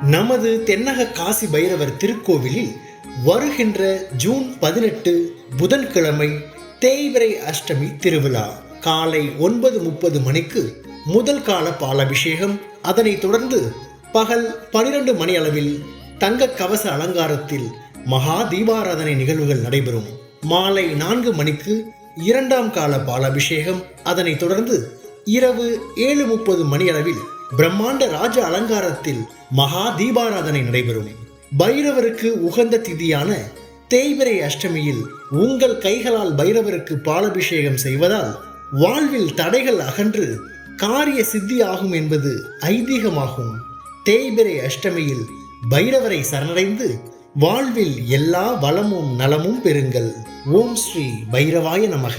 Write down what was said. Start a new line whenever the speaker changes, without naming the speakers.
நமது தென்னக காசி பைரவர் திருக்கோவிலில் வருகின்ற ஜூன் 18 புதன்கிழமை தேய்பிறை அஷ்டமி திருவிழா காலை 9:30 மணிக்கு முதல் கால பாலாபிஷேகம். அதனைத் தொடர்ந்து பகல் 12 மணி அளவில் தங்க கவச அலங்காரத்தில் மகா தீபாராதனை நிகழ்வுகள் நடைபெறும். மாலை 4 மணிக்கு இரண்டாம் கால பாலாபிஷேகம். அதனைத் தொடர்ந்து இரவு 7:30 மணி அளவில் பிரம்மாண்ட ராஜ அலங்காரத்தில் மகா தீபாராதனை நடைபெறும். பைரவருக்கு உகந்த திதியான தேய்பிறை அஷ்டமியில் உங்கள் கைகளால் பைரவருக்கு பாலாபிஷேகம் செய்வதால் வாழ்வில் தடைகள் அகன்று காரிய சித்தி ஆகும் என்பது ஐதீகமாகும். தேய்பிறை அஷ்டமியில் பைரவரை சரணடைந்து வாழ்வில் எல்லா வளமும் நலமும் பெறுங்கள். ஓம் ஸ்ரீ பைரவாய நமக.